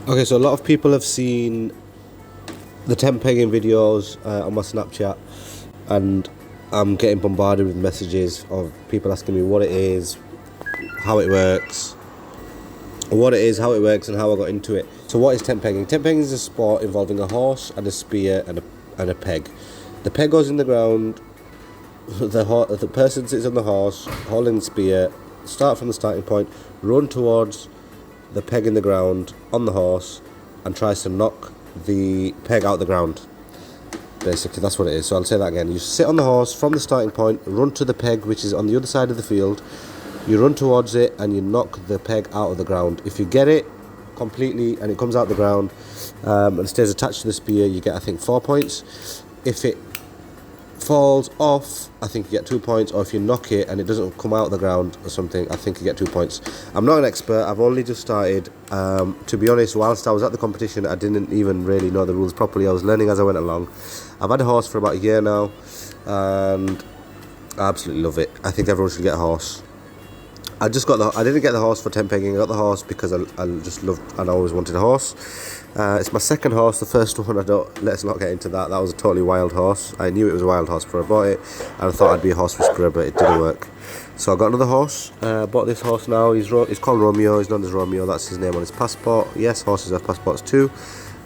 Okay, so a lot of people have seen the 10 pegging videos on my Snapchat, and I'm getting bombarded with messages of people asking me what it is, how it works, and how I got into it. So what is tent pegging? Tent pegging is a sport involving a horse and a spear and a peg. The peg goes in the ground, the person sits on the horse holding the spear, start from the starting point, run towards the peg in the ground on the horse, and tries to knock the peg out the ground. Basically, that's what it is. So I'll say that again. You sit on the horse from the starting point, run to the peg, which is on the other side of the field. You run towards it and you knock the peg out of the ground. If you get it completely and it comes out the ground and stays attached to the spear, you get, I think, 4 points. If it falls off, I think you get 2 points, or if you knock it and it doesn't come out of the ground or something, I think you get 2 points. I'm not an expert, I've only just started. To be honest, whilst I was at the competition, I didn't even really know the rules properly. I was learning as I went along. I've had a horse for about a year now, and I absolutely love it. I think everyone should get a horse. I didn't get the horse for tent pegging. I got the horse because I just loved and I always wanted a horse. It's my second horse. The first one, let's not get into that. That was a totally wild horse. I knew it was a wild horse before I bought it, and I thought I'd be a horse whisperer, but it didn't work. So I got another horse. Bought this horse now. He's called Romeo. He's known as Romeo. That's his name on his passport. Yes, horses have passports too.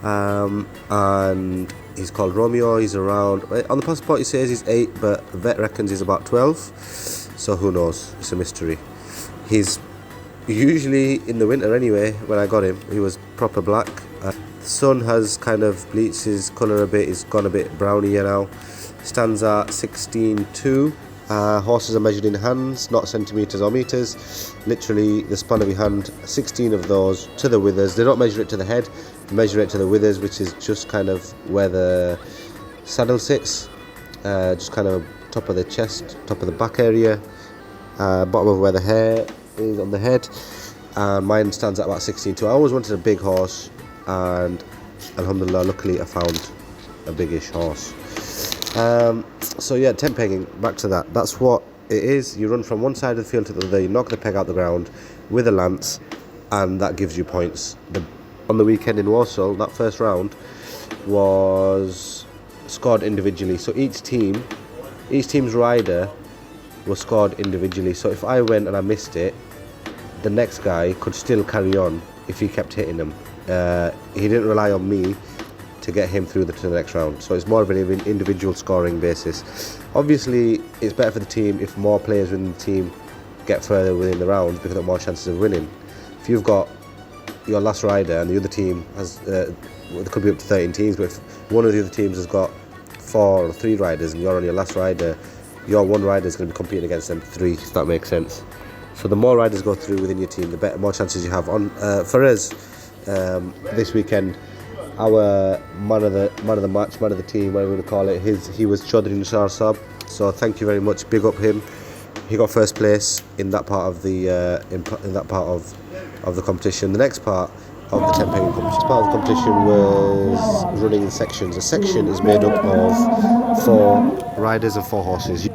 And he's called Romeo. He's around, on the passport he says he's 8, but vet reckons he's about 12. So who knows? It's a mystery. He's usually in the winter anyway. When I got him, he was proper black. The sun has kind of bleached his colour a bit. He's gone a bit brownier now. Stands at 16.2. Horses are measured in hands, not centimetres or metres. Literally the span of your hand, 16 of those to the withers. They don't measure it to the head, they measure it to the withers, which is just kind of where the saddle sits. Just kind of top of the chest, top of the back area, bottom of where the hair is on the head. And mine stands at about 16.2. I always wanted a big horse, and alhamdulillah, luckily I found a biggish horse. So yeah, tent pegging, back to that. That's what it is. You run from one side of the field to the other, you knock the peg out the ground with a lance, and that gives you points. On the weekend in Warsaw, that first round was scored individually. So each team's rider was scored individually. So if I went and I missed it, the next guy could still carry on if he kept hitting them. He didn't rely on me to get him through to the next round. So it's more of an individual scoring basis. Obviously, it's better for the team if more players within the team get further within the round, because they've more chances of winning. If you've got your last rider and the other team has, there could be up to 13 teams, but if one of the other teams has got 4 or 3 riders and you're on your last rider, your one rider is going to be competing against them 3, if that makes sense. So the more riders go through within your team, the more chances you have. For us, this weekend, our man of the match, man of the team, whatever we want to call it, he was Chaudhry Nishar Saab. So thank you very much, big up him. He got first place in that part of the of the competition. The next part of the tent pegging competition, part of the competition was running in sections. A section is made up of 4 riders and 4 horses. You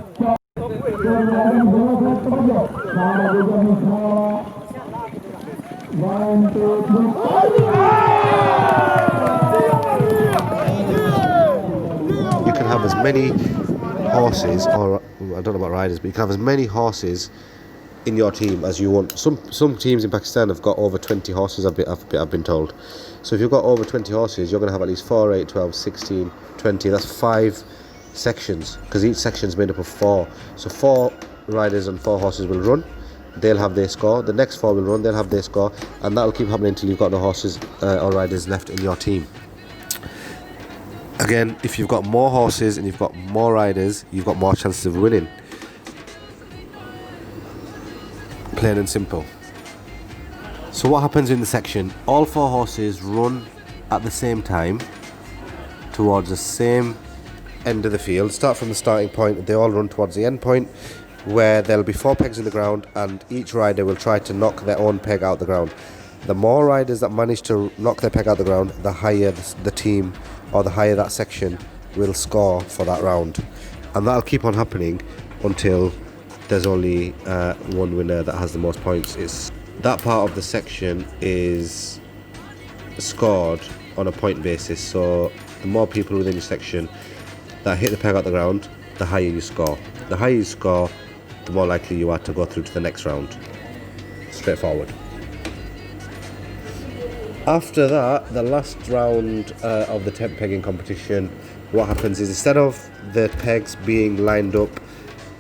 can have as many horses, or I don't know about riders, but you can have as many horses in your team as you want. Some teams in Pakistan have got over 20 horses, I've been told. So if you've got over 20 horses, you're going to have at least 4, 8, 12, 16, 20. That's 5 sections, because each section is made up of 4. So 4 riders and 4 horses will run. They'll have their score. The next 4 will run. They'll have their score, and that'll keep happening until you've got no horses or riders left in your team. Again, if you've got more horses and you've got more riders, you've got more chances of winning. Plain and simple. So what happens in the section? All 4 horses run at the same time towards the same end of the field. Start from the starting point. They all run towards the end point, where there'll be 4 pegs in the ground, and each rider will try to knock their own peg out the ground. The more riders that manage to knock their peg out the ground, the higher the team, or the higher that section will score for that round. And that'll keep on happening until there's only one winner that has the most points. That part of the section is scored on a point basis. So the more people within your section that hit the peg at the ground, the higher you score. The higher you score, the more likely you are to go through to the next round. Straightforward. After that, the last round of the tent pegging competition, what happens is instead of the pegs being lined up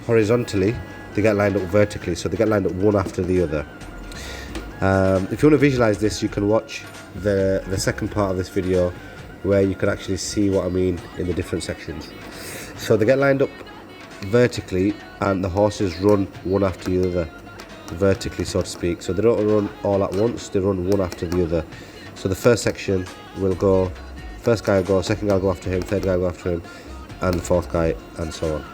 horizontally, they get lined up vertically, so they get lined up one after the other. If you want to visualize this, you can watch the second part of this video where you can actually see what I mean in the different sections. So they get lined up vertically and the horses run one after the other, vertically so to speak. So they don't run all at once, they run one after the other. So the first section will go, first guy will go, second guy will go after him, third guy will go after him, and the fourth guy, and so on.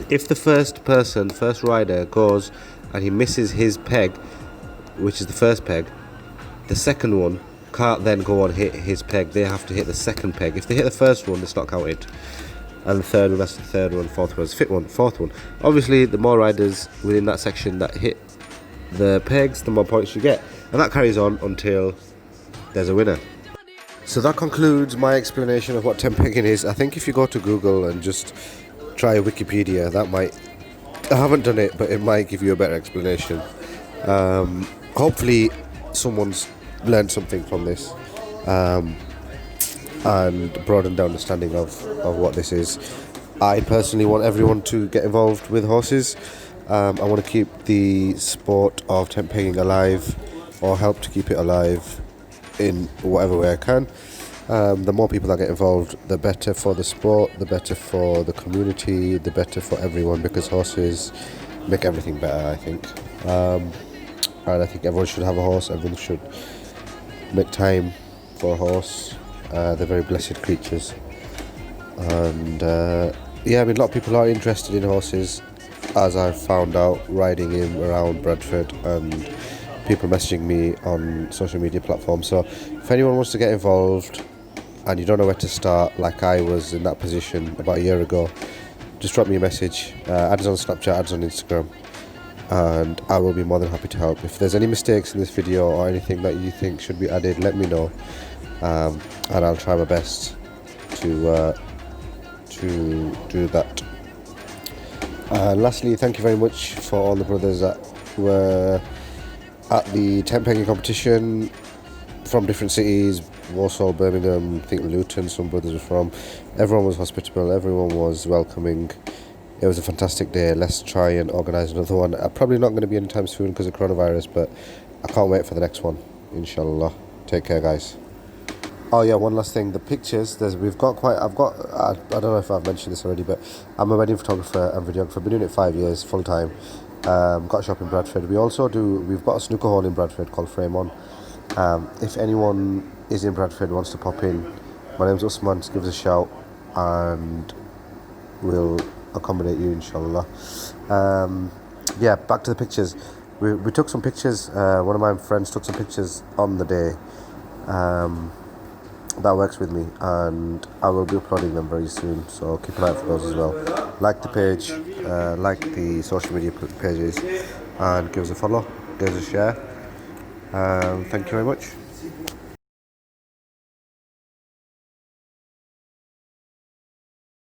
If the first rider goes and he misses his peg, which is the first peg, the second one can't then go on hit his peg. They have to hit the second peg. If they hit the first one, it's not counted. And the third one, that's the third one, fourth one, fifth one, fourth one. Obviously, the more riders within that section that hit the pegs, the more points you get. And that carries on until there's a winner. So that concludes my explanation of what tent pegging is. I think if you go to Google and just try Wikipedia, that might, I haven't done it, but it might give you a better explanation. Hopefully someone's learned something from this and broadened the understanding of what this is. I personally want everyone to get involved with horses. I want to keep the sport of tent pegging alive, or help to keep it alive in whatever way I can. The more people that get involved, the better for the sport, the better for the community, the better for everyone, because horses make everything better, I think. And I think everyone should have a horse, everyone should make time for a horse. They're very blessed creatures. And yeah, I mean, a lot of people are interested in horses, as I've found out riding him around Bradford, and people messaging me on social media platforms. So if anyone wants to get involved and you don't know where to start, like I was in that position about a year ago, just drop me a message. Add us on Snapchat, add us on Instagram, and I will be more than happy to help. If there's any mistakes in this video or anything that you think should be added, let me know, and I'll try my best to do that. And lastly, thank you very much for all the brothers that were at the tent pegging competition from different cities, Warsaw, Birmingham, I think Luton, some brothers were from. Everyone was hospitable, everyone was welcoming. It was a fantastic day. Let's try and organise another one. Probably not going to be anytime soon because of coronavirus, but I can't wait for the next one, inshallah. Take care, guys. Oh yeah, one last thing. The pictures, I don't know if I've mentioned this already, but I'm a wedding photographer and videographer. I've been doing it 5 years, full time. Got a shop in Bradford. We've got a snooker hall in Bradford called Frame On. If anyone is in Bradford, wants to pop in, my name's Usman, just give us a shout and we'll accommodate you, inshallah. Yeah, back to the pictures. We took some pictures. One of my friends took some pictures on the day. That works with me, and I will be uploading them very soon, so keep an eye out for those as well. Like the page, like the social media pages, and give us a follow, give us a share. Thank you very much.